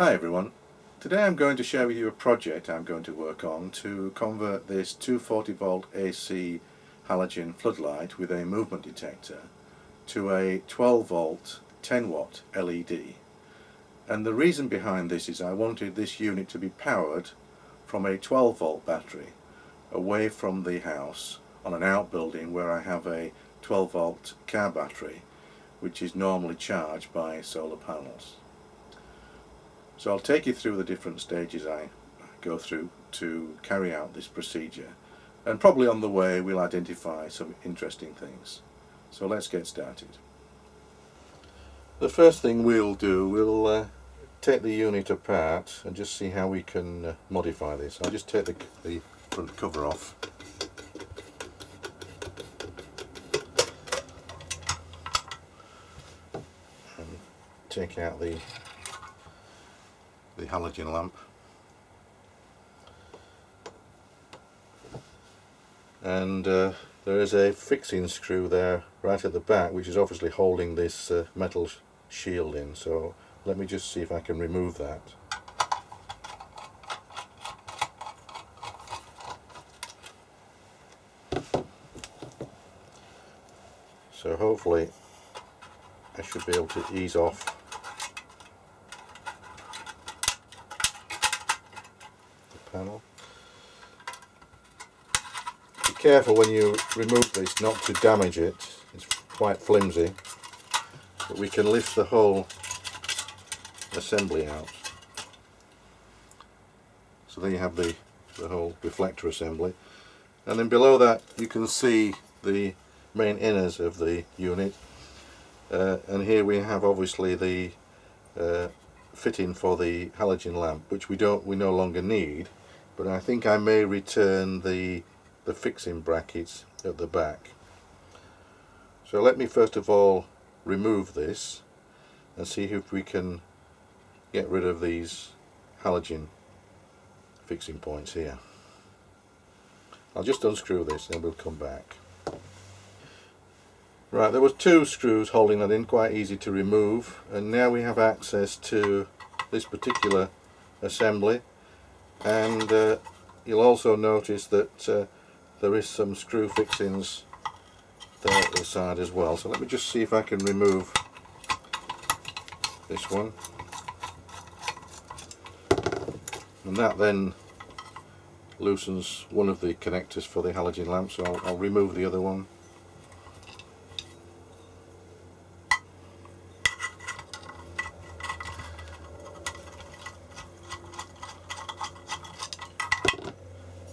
Hi everyone, today I'm going to share with you a project I'm going to work on to convert this 240 volt AC halogen floodlight with a movement detector to a 12 volt 10 watt LED. And the reason behind this is I wanted this unit to be powered from a 12 volt battery away from the house on an outbuilding where I have a 12 volt car battery which is normally charged by solar panels. So I'll take you through the different stages I go through to carry out this procedure, and probably on the way we'll identify some interesting things. So let's get started. The first thing we'll do, we'll take the unit apart and just see how we can modify this. I'll just take the front cover off. And take out the halogen lamp, and there is a fixing screw there right at the back which is obviously holding this metal shield in, so let me just see if I can remove that. So hopefully I should be able to ease off panel. Be careful when you remove this not to damage it, it's quite flimsy, but we can lift the whole assembly out. So there you have the whole reflector assembly, and then below that you can see the main inners of the unit, and here we have obviously the fitting for the halogen lamp, which we no longer need. But I think I may return the fixing brackets at the back. So let me first of all remove this and see if we can get rid of these halogen fixing points here. I'll just unscrew this and we'll come back. Right, there was two screws holding that in, quite easy to remove, and now we have access to this particular assembly. And you'll also notice that there is some screw fixings there at the side as well. So let me just see if I can remove this one, and that then loosens one of the connectors for the halogen lamp, so I'll remove the other one.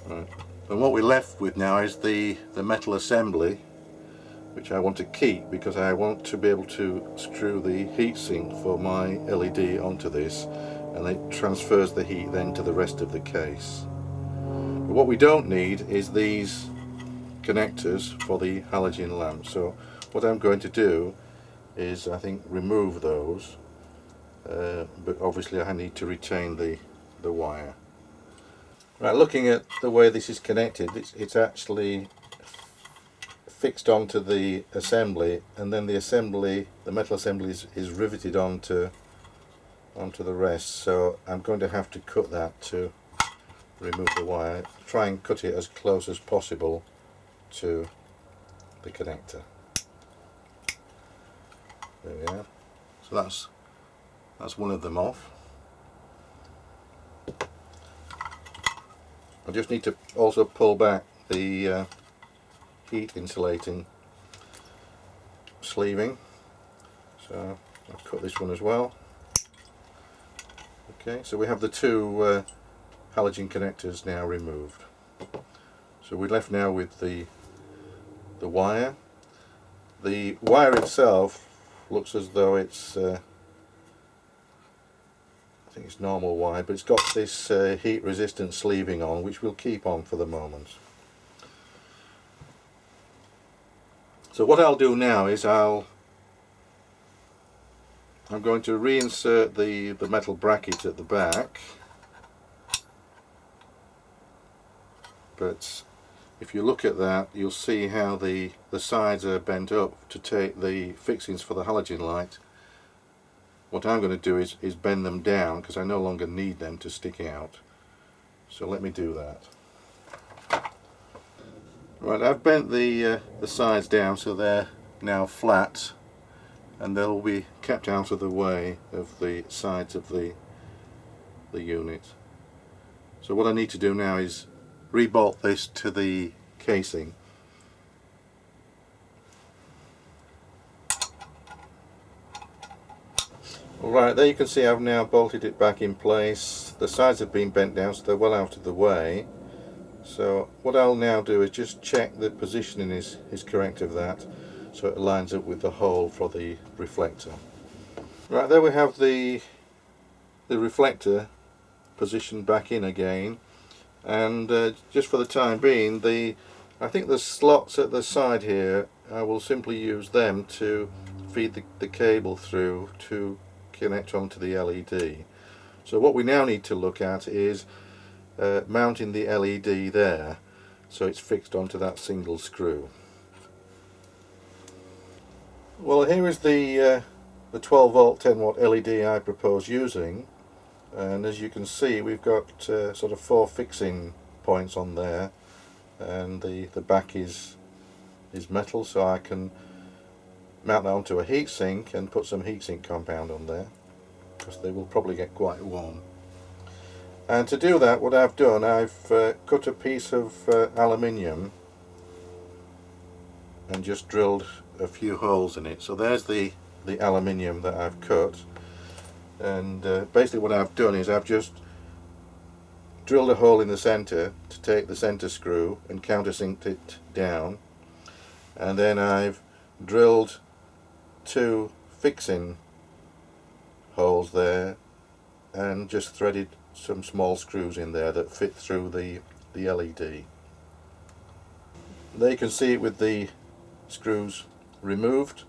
Right. And what we're left with now is the metal assembly, which I want to keep because I want to be able to screw the heatsink for my LED onto this, and it transfers the heat then to the rest of the case. But what we don't need is these connectors for the halogen lamp, so what I'm going to do is I think remove those, but obviously I need to retain the wire. Right, looking at the way this is connected, it's actually fixed onto the assembly, and then the metal assembly is riveted onto the rest, so I'm going to have to cut that to remove the wire. Try and cut it as close as possible to the connector. There we are. So that's one of them off. I just need to also pull back the heat insulating sleeving, so I'll cut this one as well. Okay, so we have the two halogen connectors now removed. So we're left now with the wire. The wire itself looks as though it's I think it's normal wire, but it's got this heat resistant sleeving on, which we'll keep on for the moment. So what I'll do now is I'm going to reinsert the metal bracket at the back, but if you look at that you'll see how the sides are bent up to take the fixings for the halogen light what I'm going to do is bend them down, because I no longer need them to stick out. So let me do that. Right, I've bent the sides down so they're now flat, and they'll be kept out of the way of the sides of the unit. So what I need to do now is rebolt this to the casing. Alright, there you can see I've now bolted it back in place. The sides have been bent down so they're well out of the way. So what I'll now do is just check the positioning is correct of that, so it lines up with the hole for the reflector. Right, there we have the reflector positioned back in again, and just for the time being, I think the slots at the side here, I will simply use them to feed the cable through to connect onto the LED. So what we now need to look at is mounting the LED there, so it's fixed onto that single screw. Well, here is the 12 volt 10 watt LED I propose using, and as you can see we've got sort of 4 fixing points on there, and the back is metal, so I can mount that onto a heatsink and put some heatsink compound on there, because they will probably get quite warm. And to do that, what I've done, I've cut a piece of aluminium and just drilled a few holes in it. So there's the aluminium that I've cut, and basically what I've done is I've just drilled a hole in the center to take the center screw and countersinked it down, and then I've drilled 2 fixing holes there and just threaded some small screws in there that fit through the LED. There you can see it with the screws removed,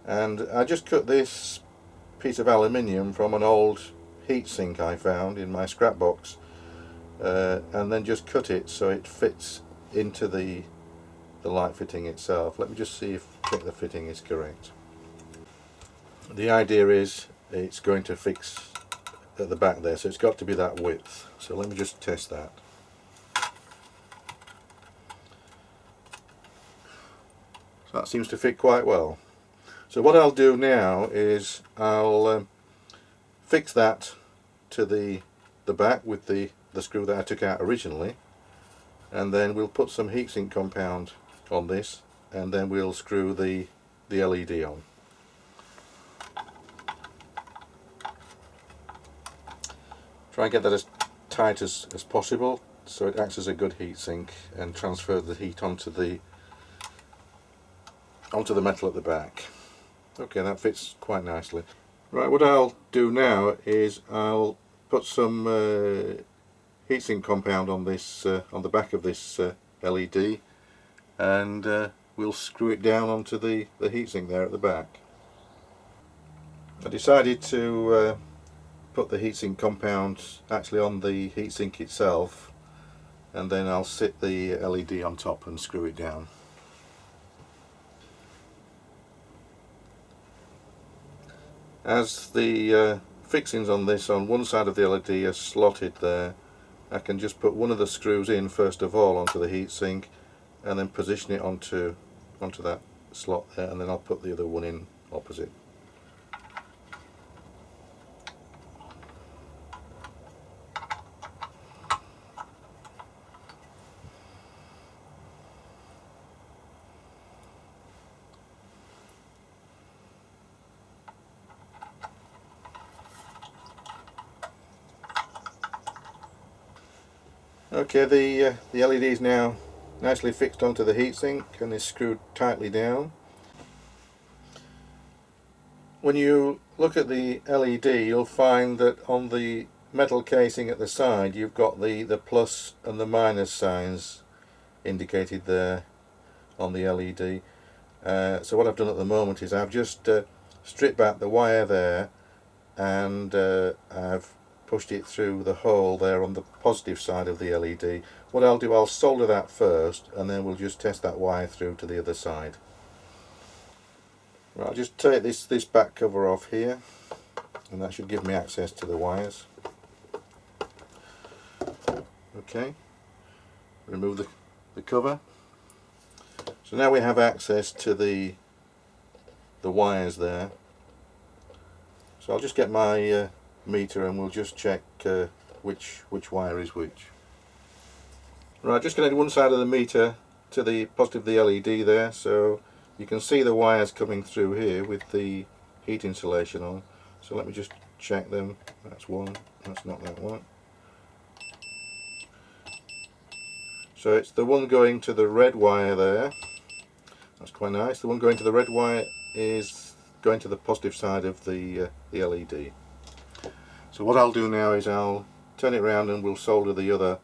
and I just cut this piece of aluminium from an old heatsink I found in my scrap box, and then just cut it so it fits into the light fitting itself. Let me just see if the fitting is correct. The idea is it's going to fix at the back there, so it's got to be that width. So let me just test that. So that seems to fit quite well. So what I'll do now is I'll fix that to the back with the screw that I took out originally, and then we'll put some heatsink compound on this, and then we'll screw the LED on. Try and get that as tight as possible so it acts as a good heatsink and transfer the heat onto the metal at the back. Okay, that fits quite nicely. Right, what I'll do now is I'll put some heatsink compound on this on the back of this LED, and we'll screw it down onto the heatsink there at the back. I decided to put the heatsink compound actually on the heatsink itself, and then I'll sit the LED on top and screw it down. As the fixings on this on one side of the LED are slotted there, I can just put one of the screws in first of all onto the heatsink, and then position it onto that slot there, and then I'll put the other one in opposite. Okay, the LED is now nicely fixed onto the heatsink and is screwed tightly down. When you look at the LED, you'll find that on the metal casing at the side you've got the plus and the minus signs indicated there on the LED. So what I've done at the moment is I've just stripped back the wire there, and I've pushed it through the hole there on the positive side of the LED. What I'll do, I'll solder that first, and then we'll just test that wire through to the other side. Right, I'll just take this back cover off here, and that should give me access to the wires. Okay, remove the cover. So now we have access to the wires there. So I'll just get my meter and we'll just check which wire is which. Right, just connected one side of the meter to the positive of the LED there, so you can see the wires coming through here with the heat insulation on. So let me just check them. That's one, that's not that one. So it's the one going to the red wire there. That's quite nice. The one going to the red wire is going to the positive side of the LED. So what I'll do now is I'll turn it around and we'll solder the other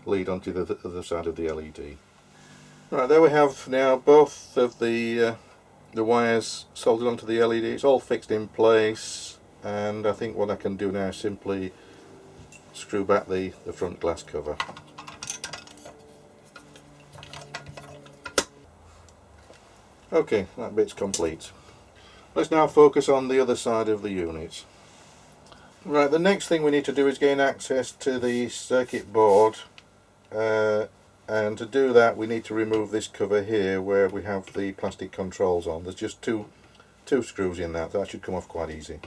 lead onto the other side of the LED. Right, there we have now both of the wires soldered onto the LED. It's all fixed in place, and I think what I can do now is simply screw back the front glass cover. Okay, that bit's complete. Let's now focus on the other side of the unit. Right, the next thing we need to do is gain access to the circuit board, and to do that we need to remove this cover here where we have the plastic controls on. There's just two screws in that. That should come off quite easy.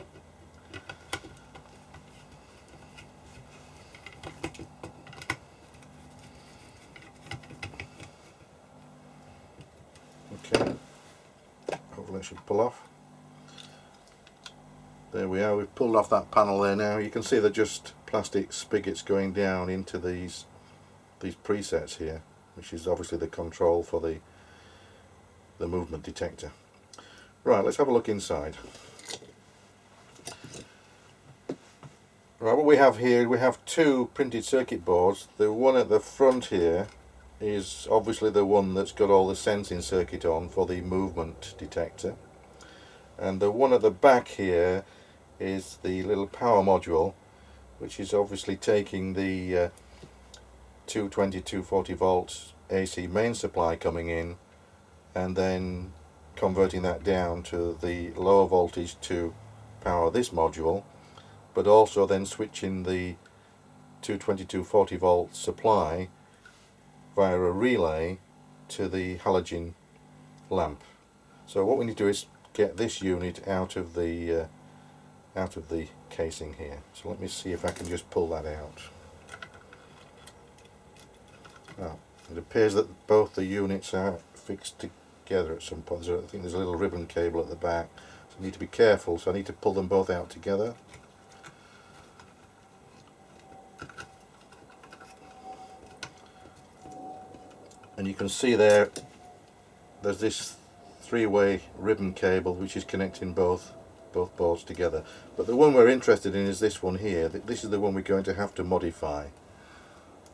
Okay, hopefully that should pull off. There we are, we've pulled off that panel there now. You can see they're just plastic spigots going down into these presets here, which is obviously the control for the movement detector. Right, let's have a look inside. Right, what we have here, we have two printed circuit boards. The one at the front here is obviously the one that's got all the sensing circuit on for the movement detector, and the one at the back here is the little power module, which is obviously taking the 240 volts AC main supply coming in and then converting that down to the lower voltage to power this module, but also then switching the 240 volt supply via a relay to the halogen lamp. So what we need to do is get this unit out of the casing here. So let me see if I can just pull that out. Well, it appears that both the units are fixed together at some point. I think there's a little ribbon cable at the back, so I need to be careful. So I need to pull them both out together. And you can see there's this three-way ribbon cable which is connecting both boards together. But the one we're interested in is this one here. This is the one we're going to have to modify.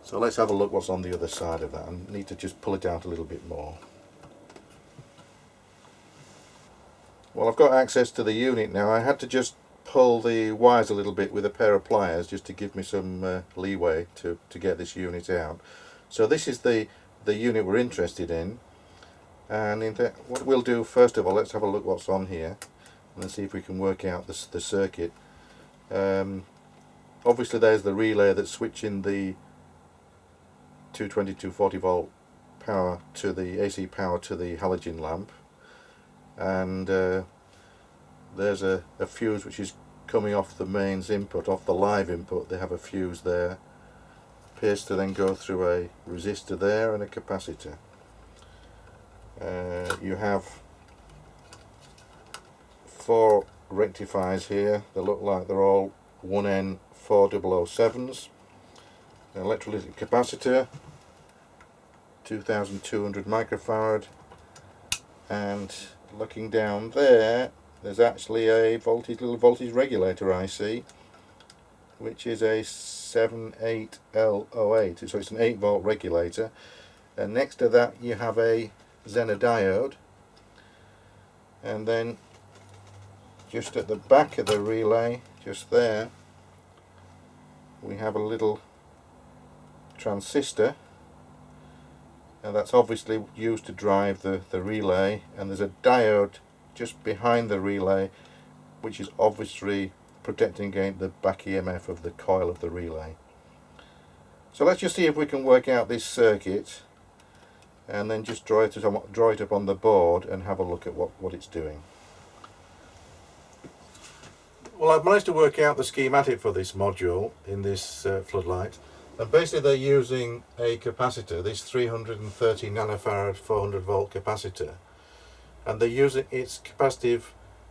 So let's have a look what's on the other side of that. I need to just pull it out a little bit more. Well, I've got access to the unit now. I had to just pull the wires a little bit with a pair of pliers just to give me some leeway to get this unit out. So this is the unit we're interested in, and what we'll do first of all, let's have a look what's on here and see if we can work out the circuit. Obviously there's the relay that's switching the 240 volt power to the AC power to the halogen lamp, and there's a fuse which is coming off the mains input, off the live input. They have a fuse there, appears to then go through a resistor there and a capacitor. You have 4 rectifiers here. They look like they're all 1N4007s. An electrolytic capacitor, 2200 microfarad, and looking down there's actually a little voltage regulator IC, which is a 78L08, so it's an 8 volt regulator. And next to that you have a Zener diode, and then just at the back of the relay, just there, we have a little transistor, and that's obviously used to drive the relay, and there's a diode just behind the relay, which is obviously protecting against the back EMF of the coil of the relay. So let's just see if we can work out this circuit and then just draw it up on the board and have a look at what it's doing. Well, I've managed to work out the schematic for this module in this floodlight, and basically they're using a capacitor, this 330 nanofarad 400 volt capacitor, and they're using its capacitive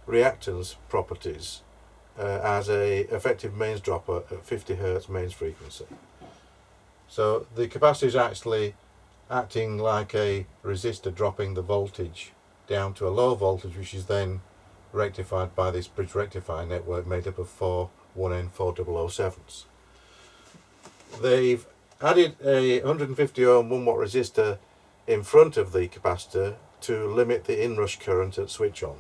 reactance properties as a effective mains dropper at 50 Hz mains frequency. So the capacitor is actually acting like a resistor, dropping the voltage down to a low voltage, which is then rectified by this bridge rectifier network made up of 4 1N4007s. They've added a 150 ohm 1 watt resistor in front of the capacitor to limit the inrush current at switch on,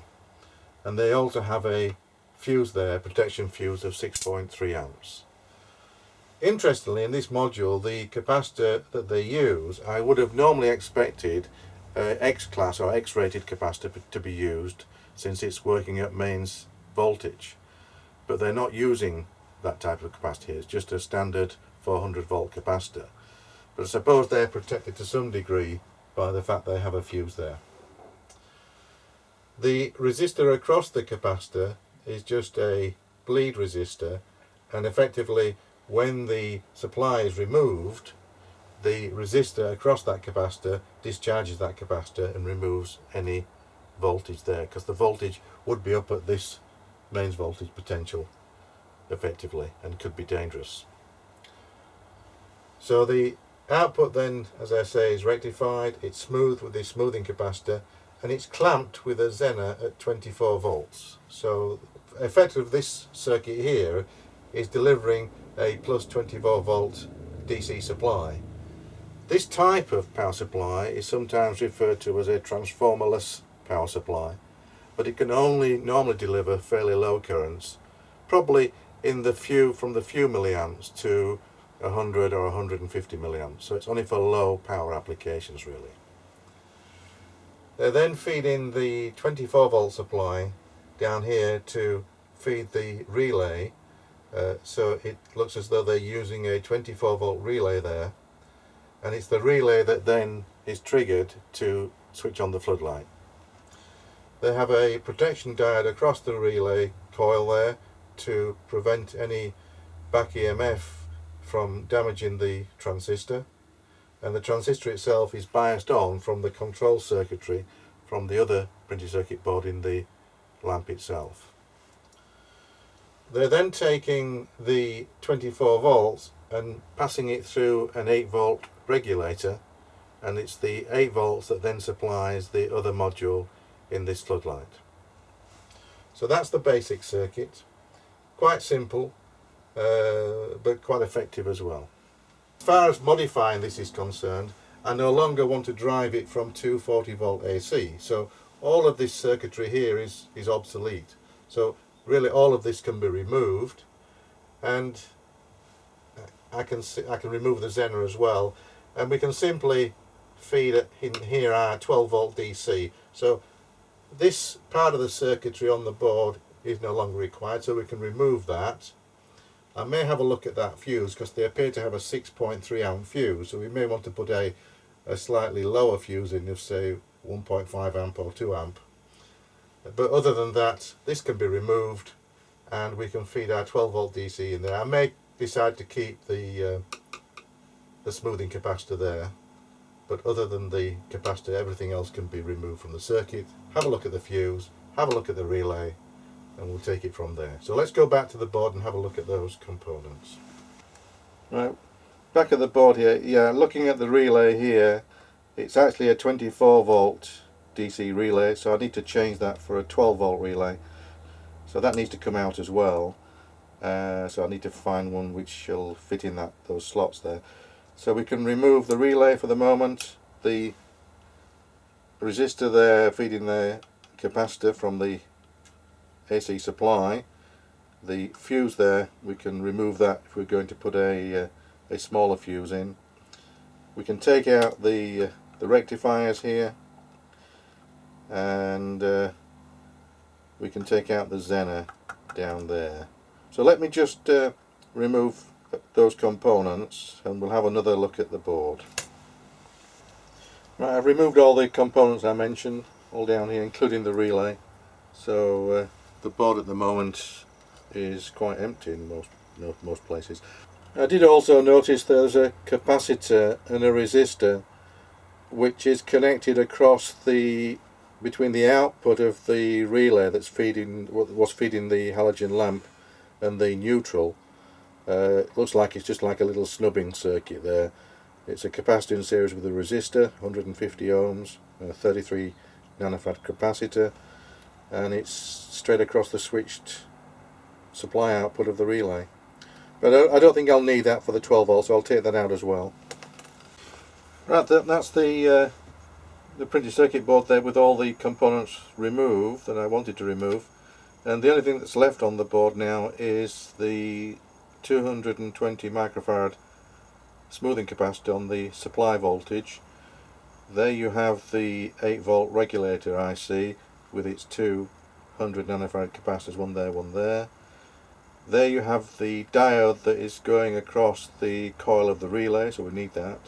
and they also have a fuse there, protection fuse of 6.3 amps. Interestingly, in this module, the capacitor that they use, I would have normally expected X-class or X-rated capacitor to be used, since it's working at mains voltage, but they're not using that type of capacitor. It's just a standard 400 volt capacitor, but I suppose they're protected to some degree by the fact they have a fuse there. The resistor across the capacitor is just a bleed resistor, and effectively when the supply is removed, the resistor across that capacitor discharges that capacitor and removes any voltage there, because the voltage would be up at this mains voltage potential effectively and could be dangerous. So the output then, as I say, is rectified, it's smooth with this smoothing capacitor, and it's clamped with a Zener at 24 volts. So effectively this circuit here is delivering a plus 24 volt DC supply. This type of power supply is sometimes referred to as a transformerless power supply, but it can only normally deliver fairly low currents, probably in the from the few milliamps to 100 or 150 milliamps, so it's only for low power applications really. They then feed in the 24 volt supply down here to feed the relay, so it looks as though they're using a 24 volt relay there, and it's the relay that then is triggered to switch on the floodlight. They have a protection diode across the relay coil there to prevent any back EMF from damaging the transistor, and the transistor itself is biased on from the control circuitry from the other printed circuit board in the lamp itself. They're then taking the 24 volts and passing it through an 8 volt regulator, and it's the 8 volts that then supplies the other module in this floodlight. So that's the basic circuit. Quite simple, but quite effective as well. As far as modifying this is concerned, I no longer want to drive it from 240 volt AC, so all of this circuitry here is obsolete. So really all of this can be removed, and I can remove the Zener as well, and we can simply feed in here our 12 volt DC. So this part of the circuitry on the board is no longer required, so we can remove that. I may have a look at that fuse, because they appear to have a 6.3 amp fuse, so we may want to put a slightly lower fuse in of say 1.5 amp or 2 amp. But other than that, this can be removed and we can feed our 12 volt DC in there. I may decide to keep the smoothing capacitor there, but other than the capacitor, everything else can be removed from the circuit. Have a look at the fuse, have a look at the relay, and we'll take it from there. So let's go back to the board and have a look at those components. Right, back at the board here, yeah, looking at the relay here, it's actually a 24 volt DC relay, so I need to change that for a 12 volt relay. So that needs to come out as well. So I need to find one which shall fit in those slots there. So we can remove the relay for the moment, the resistor there feeding the capacitor from the AC supply, the fuse there, we can remove that if we're going to put a smaller fuse in. We can take out the rectifiers here, and we can take out the Zener down there. So let me just remove those components and we'll have another look at the board. Right, I've removed all the components I mentioned, all down here, including the relay. So the board at the moment is quite empty in most places. I did also notice there's a capacitor and a resistor which is connected across between the output of the relay that's feeding the halogen lamp and the neutral. It looks like it's just like a little snubbing circuit there. It's a capacitor in series with a resistor, 150 ohms, a 33 nanofarad capacitor, and it's straight across the switched supply output of the relay. But I don't think I'll need that for the 12 volts, so I'll take that out as well. Right, that's the printed circuit board there with all the components removed that I wanted to remove, and the only thing that's left on the board now is the 220 microfarad smoothing capacitor on the supply voltage. There you have the 8 volt regulator IC with its 200 nanofarad capacitors, one there, one there. There you have the diode that is going across the coil of the relay, so we need that.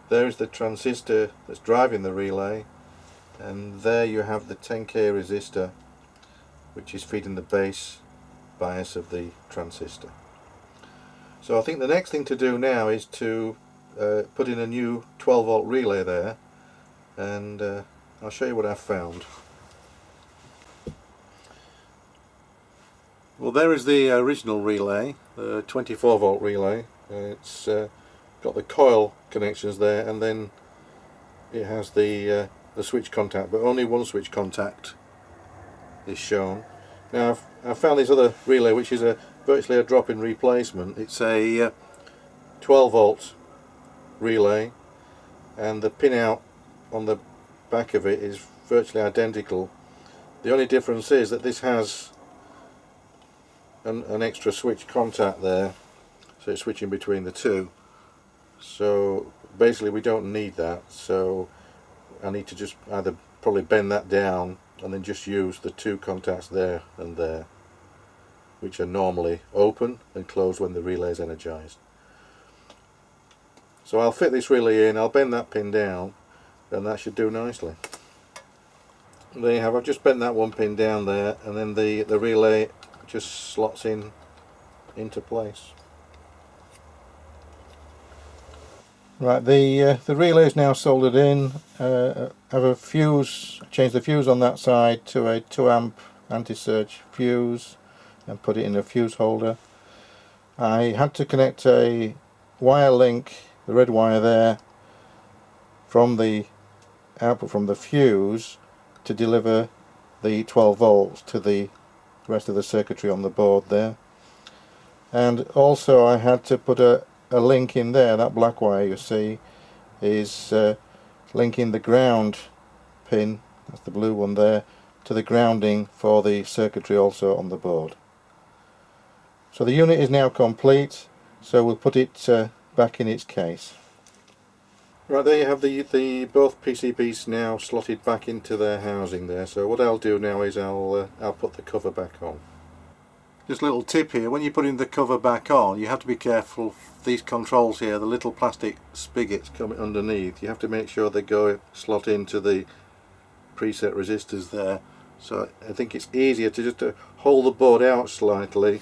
There is the transistor that's driving the relay, and there you have the 10k resistor which is feeding the base bias of the transistor. So I think the next thing to do now is to put in a new 12 volt relay there, and I'll show you what I've found. Well, there is the original relay, the 24 volt relay. It's got the coil connections there, and then it has the switch contact, but only one switch contact is shown. Now I've found this other relay which is virtually a drop-in replacement. It's a 12 volt relay, and the pin out on the back of it is virtually identical. The only difference is that this has an extra switch contact there, so it's switching between the two. So basically we don't need that, so I need to just either probably bend that down and then just use the two contacts there and there, which are normally open and closed when the relay is energized. So I'll fit this relay in, I'll bend that pin down, and that should do nicely. And there you have, I've just bent that one pin down there, and then the relay just slots into place. Right, the relay is now soldered in. I have a fuse, changed the fuse on that side to a 2 amp anti-surge fuse and put it in a fuse holder. I had to connect a wire link, the red wire there, from the output from the fuse to deliver the 12 volts to the rest of the circuitry on the board there. And also I had to put a link in there. That black wire you see is linking the ground pin, that's the blue one there, to the grounding for the circuitry also on the board. So the unit is now complete, so we'll put it back in its case. Right, there you have the both PCBs now slotted back into their housing there. So what I'll do now is I'll put the cover back on. Just a little tip here, when you're putting the cover back on, you have to be careful. These controls here, the little plastic spigots coming underneath, you have to make sure they slot into the preset resistors there. So I think it's easier to just hold the board out slightly,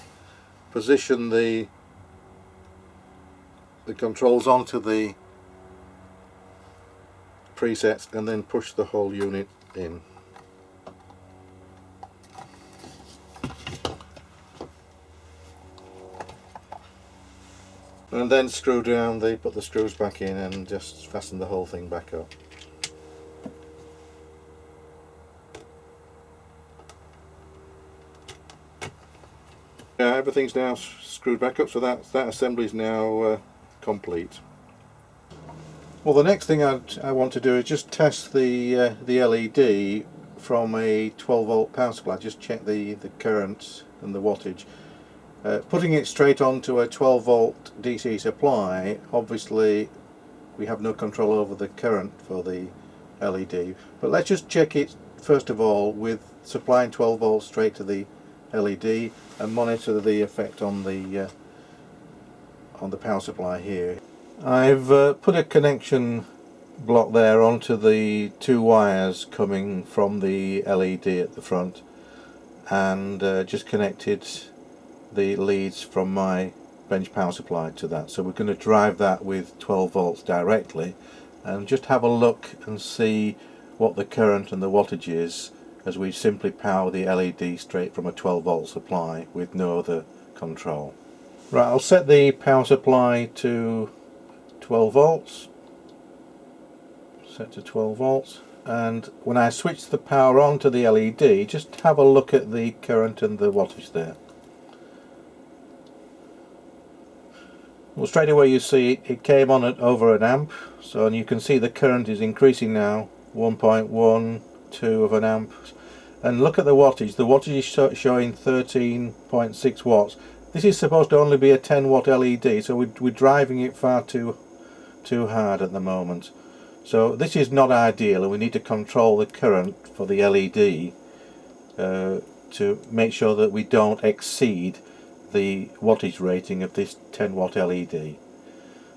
position the controls onto the presets, and then push the whole unit in. And then screw down, put the screws back in and just fasten the whole thing back up. Yeah, everything's now screwed back up, so that assembly is now complete. Well, the next thing I want to do is just test the LED from a 12 volt power supply, just check the current and the wattage. Putting it straight onto a 12 volt DC supply, obviously we have no control over the current for the LED, but let's just check it first of all with supplying 12 volts straight to the LED and monitor the effect on the power supply here. I've put a connection block there onto the two wires coming from the LED at the front, and just connected the leads from my bench power supply to that. So we're going to drive that with 12 volts directly and just have a look and see what the current and the wattage is as we simply power the LED straight from a 12 volt supply with no other control. Right, I'll set the power supply to 12 volts, set to 12 volts, and when I switch the power on to the LED, just have a look at the current and the wattage there. Well, straight away you see it came on at over an amp, so, and you can see the current is increasing now, 1.12 of an amp, and look at the wattage is showing 13.6 watts. This is supposed to only be a 10 watt LED, so we're driving it far too hard at the moment. So this is not ideal, and we need to control the current for the LED to make sure that we don't exceed the wattage rating of this 10 watt LED.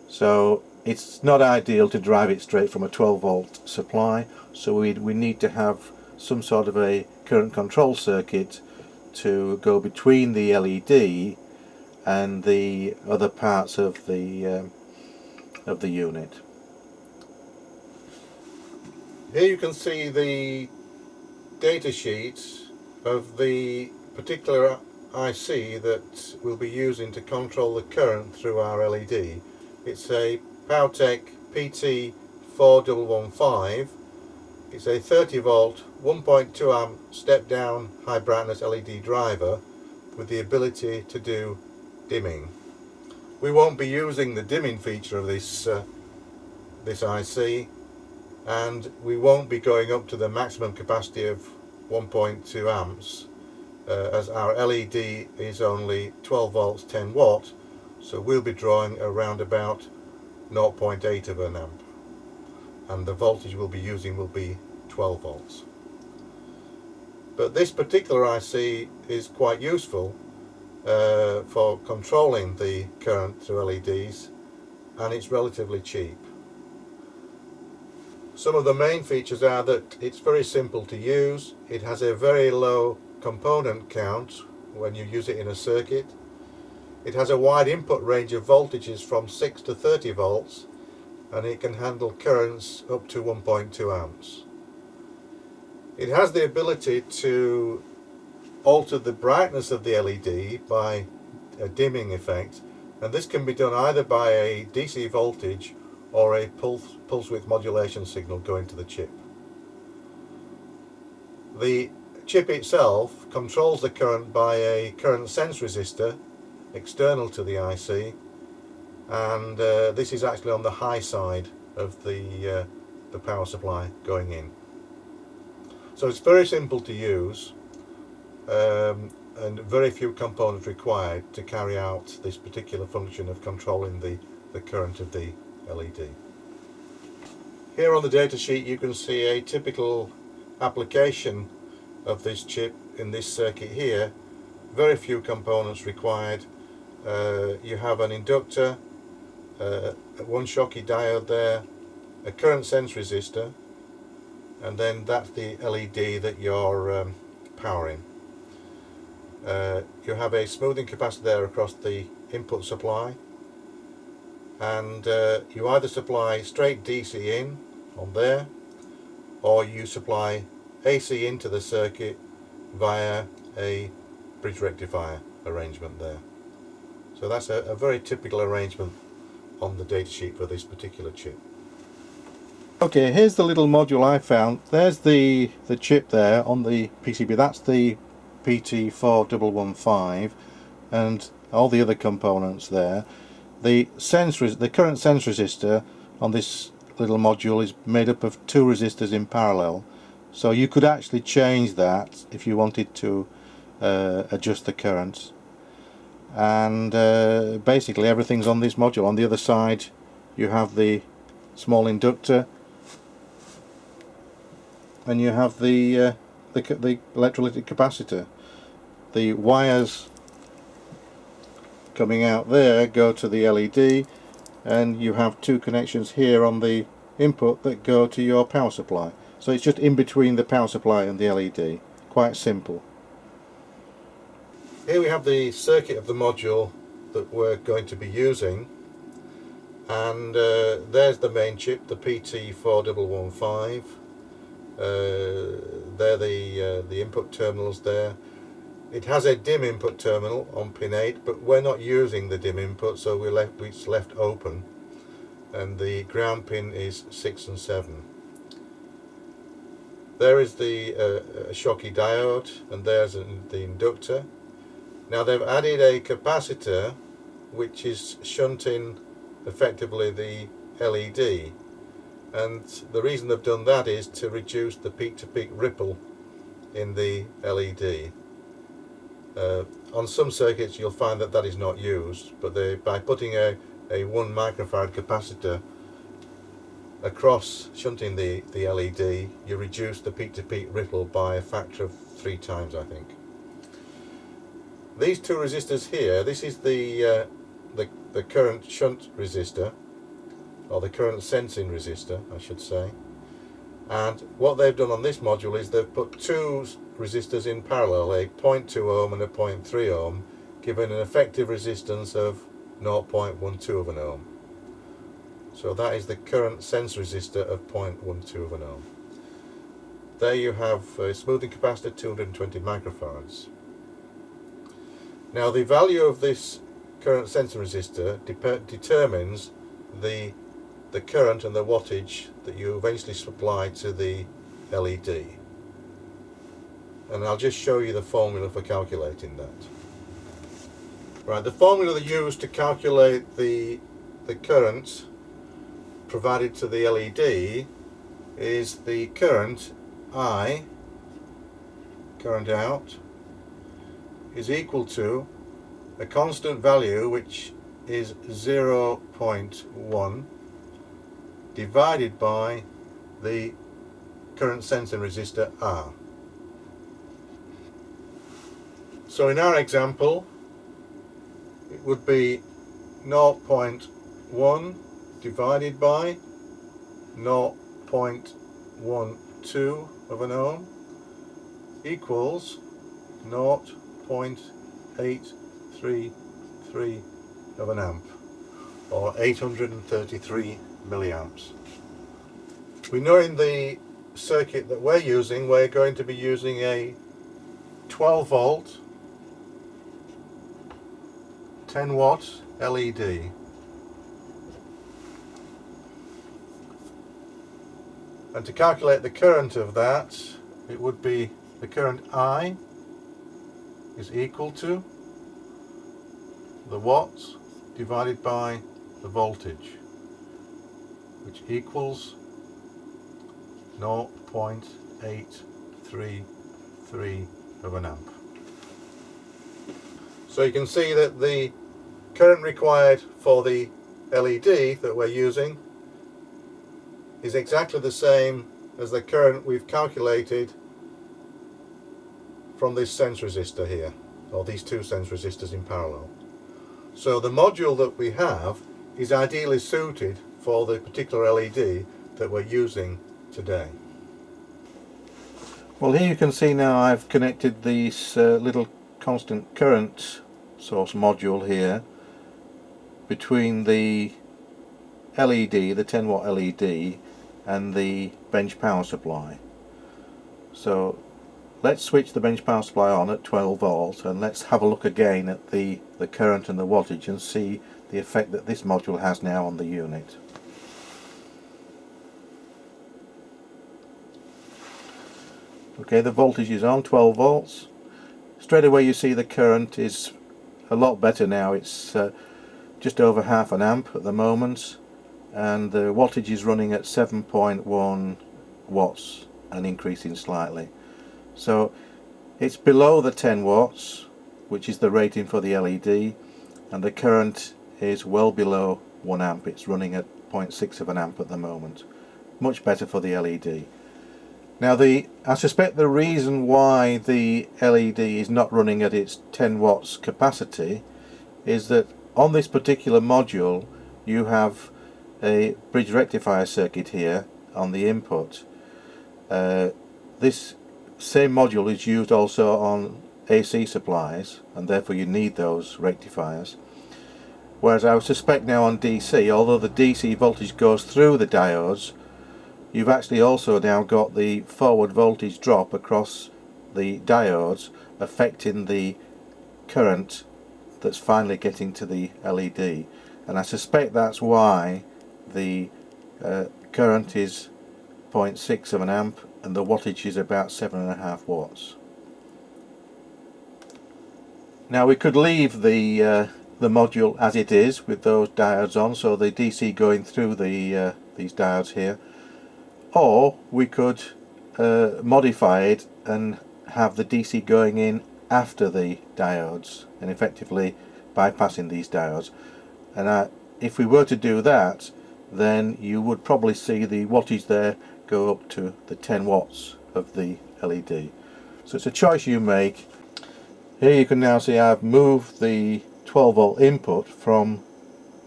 So it's not ideal to drive it straight from a 12 volt supply, so we need to have some sort of a current control circuit to go between the LED and the other parts of the unit. Here you can see the data sheet of the particular IC that we'll be using to control the current through our LED. It's a PowerTech PT4115. It's a 30 volt 1.2 amp step down high brightness LED driver with the ability to do dimming. We won't be using the dimming feature of this IC, and we won't be going up to the maximum capacity of 1.2 amps as our LED is only 12 volts 10 watt, so we'll be drawing around about 0.8 of an amp, and the voltage we'll be using will be 12 volts. But this particular IC is quite useful for controlling the current through LEDs, and it's relatively cheap. Some of the main features are that it's very simple to use, it has a very low component count when you use it in a circuit, it has a wide input range of voltages from 6 to 30 volts, and it can handle currents up to 1.2 amps. It has the ability to alter the brightness of the LED by a dimming effect, and this can be done either by a DC voltage or a pulse width modulation signal going to the chip. The chip itself controls the current by a current sense resistor external to the IC, and this is actually on the high side of the power supply going in. So it's very simple to use, and very few components required to carry out this particular function of controlling the current of the LED. Here on the datasheet you can see a typical application of this chip in this circuit here. Very few components required. You have an inductor, one Schottky diode there, a current sense resistor, and then that's the LED that you're powering. You have a smoothing capacitor there across the input supply, and you either supply straight DC in on there, or you supply AC into the circuit via a bridge rectifier arrangement there. So that's a very typical arrangement on the datasheet for this particular chip. Okay, here's the little module I found. There's the chip there on the PCB. That's the PT4115, and all the other components there. The current sense resistor on this little module is made up of two resistors in parallel, so you could actually change that if you wanted to adjust the current. And basically everything's on this module. On the other side you have the small inductor, and you have the the electrolytic capacitor. The wires coming out there go to the LED, and you have two connections here on the input that go to your power supply. So it's just in between the power supply and the LED. Quite simple. Here we have the circuit of the module that we're going to be using, and there's the main chip, the PT4115. They're the input terminals there. It has a DIMM input terminal on pin 8, but we're not using the DIMM input, so it's left open, and the ground pin is 6 and 7. There is the Schottky diode, and there's the inductor. Now they've added a capacitor which is shunting effectively the LED, and the reason they've done that is to reduce the peak-to-peak ripple in the LED. On some circuits you'll find that that is not used, but by putting a 1 microfarad capacitor across shunting the LED, you reduce the peak-to-peak ripple by a factor of 3 times, I think. These two resistors here, this is the current shunt resistor, or the current sensing resistor, I should say. And what they've done on this module is they've put two resistors in parallel, a 0.2 ohm and a 0.3 ohm, giving an effective resistance of 0.12 of an ohm. So that is the current sense resistor of 0.12 of an ohm. There you have a smoothing capacitor, 220 microfarads. Now the value of this current sensing resistor determines the current and the wattage that you eventually supply to the LED. And I'll just show you the formula for calculating that. Right, the formula they use to calculate the current provided to the LED is the current I, current out, is equal to a constant value which is 0.1 divided by the current sensing resistor R. So in our example it would be 0.1 divided by 0.12 of an ohm equals 0.833 of an amp, or 833 milliamps. We know in the circuit that we're using, we're going to be using a 12 volt 10 watt LED. And to calculate the current of that, it would be the current I is equal to the watts divided by the voltage, which equals 0.833 of an amp. So you can see that the current required for the LED that we're using is exactly the same as the current we've calculated from this sense resistor here, or these two sense resistors in parallel. So the module that we have is ideally suited for the particular LED that we're using today. Well, here you can see now I've connected this little constant current source module here between the LED, the 10 watt LED, and the bench power supply. So let's switch the bench power supply on at 12 volts, and let's have a look again at the current and the wattage and see the effect that this module has now on the unit. Okay, the voltage is on 12 volts. Straight away you see the current is a lot better now. It's just over half an amp at the moment, and the wattage is running at 7.1 watts and increasing slightly. So it's below the 10 watts, which is the rating for the LED, and the current is well below 1 amp. It's running at 0.6 of an amp at the moment. Much better for the LED. Now I suspect the reason why the LED is not running at its 10 watts capacity is that on this particular module you have a bridge rectifier circuit here on the input. This same module is used also on AC supplies, and therefore you need those rectifiers. Whereas I would suspect now on DC, although the DC voltage goes through the diodes, you've actually also now got the forward voltage drop across the diodes, affecting the current that's finally getting to the LED. And I suspect that's why the current is 0.6 of an amp and the wattage is about 7.5 watts. Now we could leave the module as it is with those diodes on, so the DC going through the these diodes here, or we could modify it and have the DC going in after the diodes and effectively bypassing these diodes. And if we were to do that, then you would probably see the wattage there go up to the 10 watts of the LED. So it's a choice you make. Here you can now see I've moved the 12 volt input from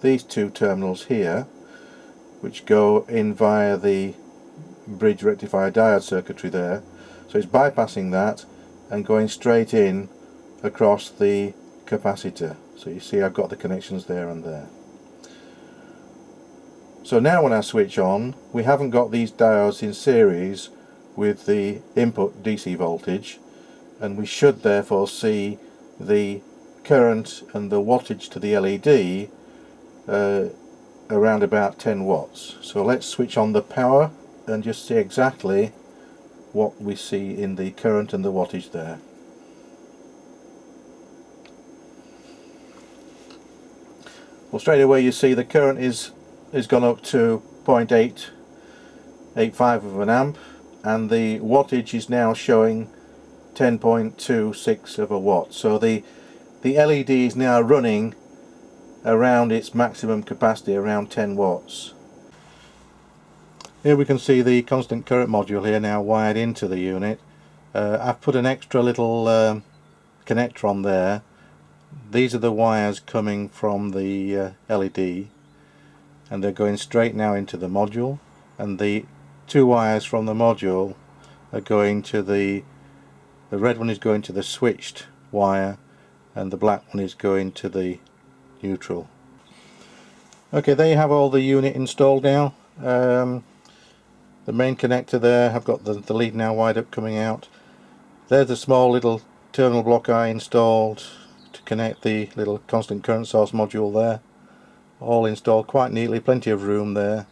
these two terminals here, which go in via the bridge rectifier diode circuitry there. So it's bypassing that and going straight in across the capacitor. So you see I've got the connections there and there. So now when I switch on, we haven't got these diodes in series with the input DC voltage, and we should therefore see the current and the wattage to the LED around about 10 watts. So let's switch on the power and just see exactly what we see in the current and the wattage there. Well, straight away you see the current is gone up to 0.885 of an amp, and the wattage is now showing 10.26 of a watt. So the LED is now running around its maximum capacity, around 10 watts. Here we can see the constant current module here now wired into the unit. I've put an extra little connector on there. These are the wires coming from the LED, and they're going straight now into the module, and the two wires from the module are going to the red one is going to the switched wire, and the black one is going to the neutral. Okay, there you have all the unit installed now. The main connector there, I've got the lead now wired up coming out. There's the small little terminal block I installed to connect the little constant current source module there. All installed quite neatly, plenty of room there.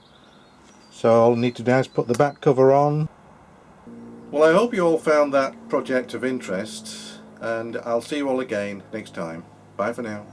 So all I need to do is put the back cover on. Well, I hope you all found that project of interest, and I'll see you all again next time. Bye for now.